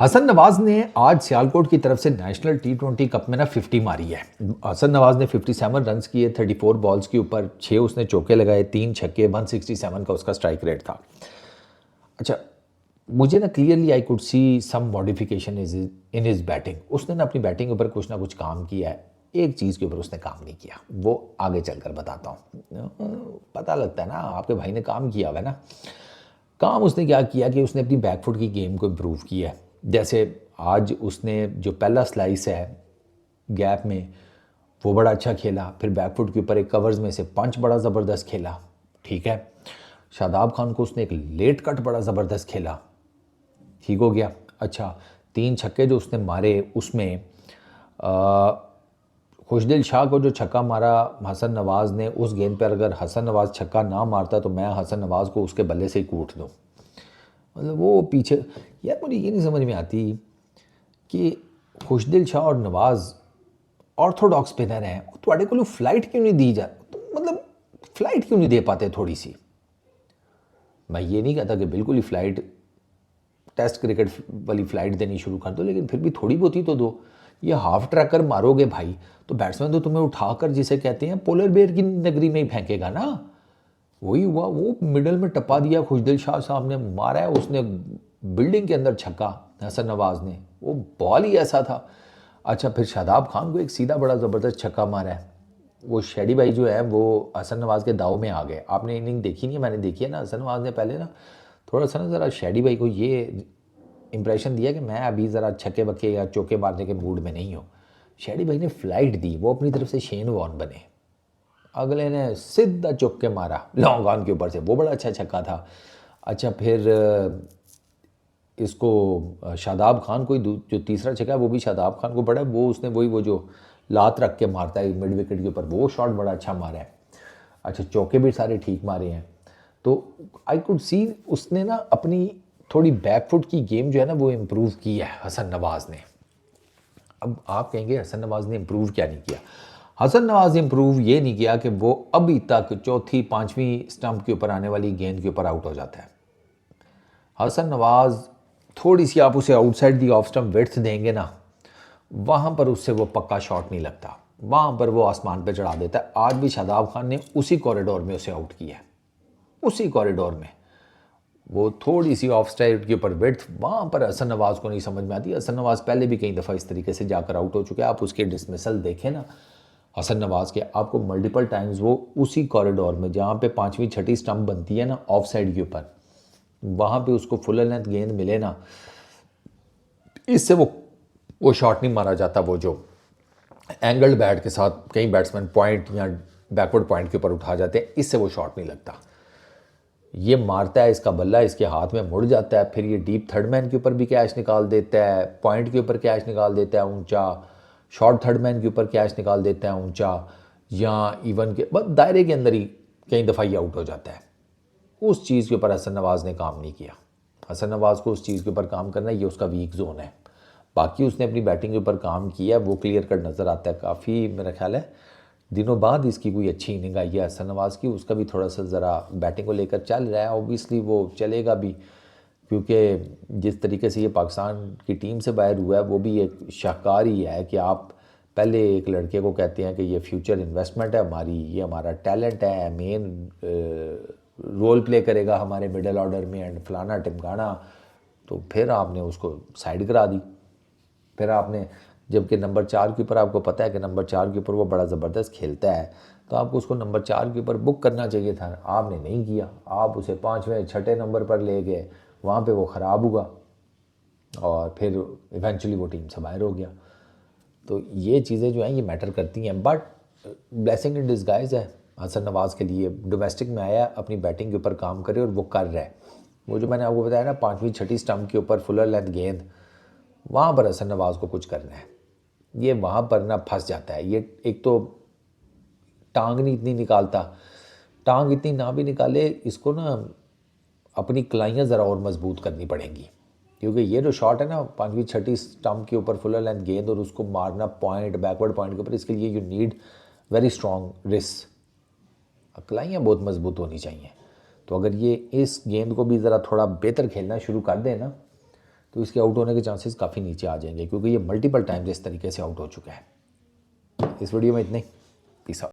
हसन नवाज ने आज सियालकोट की तरफ से नेशनल टी20 कप में ना 50 मारी है। हसन नवाज ने 57 रन्स किए 34 बॉल्स के ऊपर, 6 उसने चौके लगाए, 3 छक्के, 167 का उसका स्ट्राइक रेट था। अच्छा, मुझे ना clearly I could see some modification is in his batting. उसने ना अपनी बैटिंग के ऊपर कुछ ना कुछ काम किया है। एक चीज़ के ऊपर उसने काम नहीं किया, वो आगे चलकर बताता हूँ। पता लगता है ना आपके भाई ने काम किया हुआ है ना। काम उसने क्या किया कि उसने अपनी बैकफुट की गेम को इम्प्रूव किया है। जैसे आज उसने जो पहला स्लाइस है गैप में वो बड़ा अच्छा खेला, फिर बैकफुट के ऊपर एक कवर्स में से पंच बड़ा ज़बरदस्त खेला। ठीक है, शादाब खान को उसने एक लेट कट बड़ा ज़बरदस्त खेला, ठीक हो गया। अच्छा, 3 छक्के जो उसने मारे उसमें खुशदिल शाह को जो छक्का मारा हसन नवाज़ ने, उस गेंद पर अगर हसन नवाज़ छक्का ना मारता तो मैं हसन नवाज़ को उसके बल्ले से ही कूट दूँ। मतलब वो पीछे, यार मुझे ये नहीं समझ में आती कि खुशदिल शाह और नवाज़ ऑर्थोडॉक्स स्पिनर हैं, थोड़े को फ्लाइट क्यों नहीं दी जा, तो मतलब फ्लाइट क्यों नहीं दे पाते थोड़ी सी। मैं ये नहीं कहता कि बिल्कुल ही फ्लाइट, टेस्ट क्रिकेट वाली फ्लाइट देनी शुरू कर दो, लेकिन फिर भी थोड़ी बहुत ही तो दो। ये हाफ ट्रैकर मारोगे भाई तो बैट्समैन तो तुम्हें उठाकर, जिसे कहते हैं पोलर बेयर की नगरी में ही फेंकेगा ना। वही हुआ, वो मिडल में टपा दिया खुशदिल शाह साहब ने, मारा है उसने बिल्डिंग के अंदर छक्का हसन नवाज़ ने, वो बॉल ही ऐसा था। अच्छा, फिर शादाब खान को एक सीधा बड़ा ज़बरदस्त छक्का मारा है। वो शेडी भाई जो है वो हसन नवाज़ के दाव में आ गए। आपने इनिंग देखी नहीं है, मैंने देखी है ना। हसन नवाज़ ने पहले ना थोड़ा सा ना ज़रा शेडी भाई को ये इंप्रेशन दिया कि मैं अभी ज़रा छक्के बक्के या चौके मारने के मूड में नहीं हूँ। शेडी भाई ने फ्लाइट दी, वो अपनी तरफ से शेन वॉर्न बने। अगले ने सीधा चौके मारा लॉन्ग ऑन के ऊपर से, वो बड़ा अच्छा छक्का था। अच्छा, फिर इसको शादाब खान को जो तीसरा छक्का है वो भी शादाब खान को पड़ा है, वो उसने वो जो लात रख के मारता है मिड विकेट के ऊपर, वो शॉट बड़ा अच्छा मारा है। अच्छा, चौके भी सारे ठीक मारे हैं। तो आई कुड सी उसने ना अपनी थोड़ी बैकफुट की गेम जो है ना वो इम्प्रूव की है हसन नवाज़ ने। अब आप कहेंगे हसन नवाज़ ने इम्प्रूव क्या नहीं किया। हसन नवाज़ ने इम्प्रूव ये नहीं किया कि वो अभी तक चौथी पाँचवीं स्टंप के ऊपर आने वाली गेंद के ऊपर आउट हो जाता है। हसन नवाज़ थोड़ी सी आप उसे outside the off stump width देंगे ना, वहाँ पर उससे वो पक्का शॉट नहीं लगता, वहाँ पर वो आसमान पे चढ़ा देता है। आज भी शादाब खान ने उसी कॉरिडोर में उसे आउट किया है, उसी कॉरिडोर में। वो थोड़ी सी ऑफ साइड के ऊपर विड्थ, वहाँ पर हसन नवाज़ को नहीं समझ में आती। हसन नवाज़ पहले भी कई दफ़ा इस तरीके से जाकर आउट हो चुके हैं। आप उसके डिसमिसल देखें ना हसन नवाज़ के, आपको मल्टीपल टाइम्स वो उसी कॉरिडोर में जहाँ पे पाँचवीं छठी स्टंप बनती है ना ऑफ साइड के ऊपर, वहाँ पे उसको फुल लेंथ गेंद मिले ना, इससे वो शॉट नहीं मारा जाता। वो जो एंगल्ड बैट के साथ कई बैट्समैन पॉइंट या बैकवर्ड पॉइंट के ऊपर उठा जाते हैं, इससे वो शॉट नहीं लगता। ये मारता है, इसका बल्ला इसके हाथ में मुड़ जाता है, फिर ये डीप थर्ड मैन के ऊपर भी कैच निकाल देता है, पॉइंट के ऊपर कैच निकाल देता है ऊंचा, शॉर्ट थर्ड मैन के ऊपर कैच निकाल देता है ऊंचा, या इवन के बस दायरे के अंदर ही कई दफ़ा ये आउट हो जाता है। उस चीज़ के ऊपर हसन नवाज़ ने काम नहीं किया। हसन नवाज़ को उस चीज़ के ऊपर काम करना ये उसका वीक जोन है। बाकी उसने अपनी बैटिंग के ऊपर काम किया, वो क्लियर कट नज़र आता है। काफ़ी मेरा ख्याल है दिनों बाद इसकी कोई अच्छी इनिंग आई है हसन नवाज़ की। उसका भी थोड़ा सा ज़रा बैटिंग को लेकर चल रहा है, ऑब्वियसली वो चलेगा भी, क्योंकि जिस तरीके से ये पाकिस्तान की टीम से बाहर हुआ है वो भी एक शाहकार ही है कि आप पहले एक लड़के को कहते हैं कि ये फ्यूचर इन्वेस्टमेंट है हमारी, ये हमारा टैलेंट है, मेन रोल प्ले करेगा हमारे मिडल ऑर्डर में एंड फलाना टिमकाना, तो फिर आपने उसको साइड करा दी। फिर आपने, जबकि नंबर 4 के ऊपर आपको पता है कि नंबर 4 के ऊपर वो बड़ा ज़बरदस्त खेलता है, तो आपको उसको नंबर 4 के ऊपर बुक करना चाहिए था, आपने नहीं किया। आप उसे 5वें 6ठे नंबर पर ले गए, वहाँ पे वो ख़राब हुआ और फिर इवेंचुअली वो टीम से बाहर हो गया। तो ये चीज़ें जो हैं ये मैटर करती हैं, बट ब्लेसिंग इन डिस्गाइज है हसन नवाज़ के लिए। डोमेस्टिक में आया, अपनी बैटिंग के ऊपर काम करे और वो कर रहा है। वो जो मैंने आपको बताया ना पाँचवीं छठी स्टंप के ऊपर फुलर लेंथ गेंद, वहाँ पर हसन नवाज़ को कुछ करना है। ये वहाँ पर ना फंस जाता है। ये एक तो टांग नहीं इतनी निकालता, टांग इतनी ना भी निकाले, इसको ना अपनी कलाइयाँ ज़रा और मजबूत करनी पड़ेंगी, क्योंकि ये जो शॉट है ना पाँचवीं छठी स्टंप के ऊपर फुलर लेंथ गेंद और उसको मारना पॉइंट बैकवर्ड पॉइंट के ऊपर, इसके लिए you need very strong wrist, कलाइयाँ बहुत मजबूत होनी चाहिए। तो अगर ये इस गेंद को भी ज़रा थोड़ा बेहतर खेलना शुरू कर दें ना, तो इसके आउट होने के चांसेस काफ़ी नीचे आ जाएंगे, क्योंकि ये मल्टीपल टाइम्स इस तरीके से आउट हो चुका है। इस वीडियो में इतने ही। Peace out.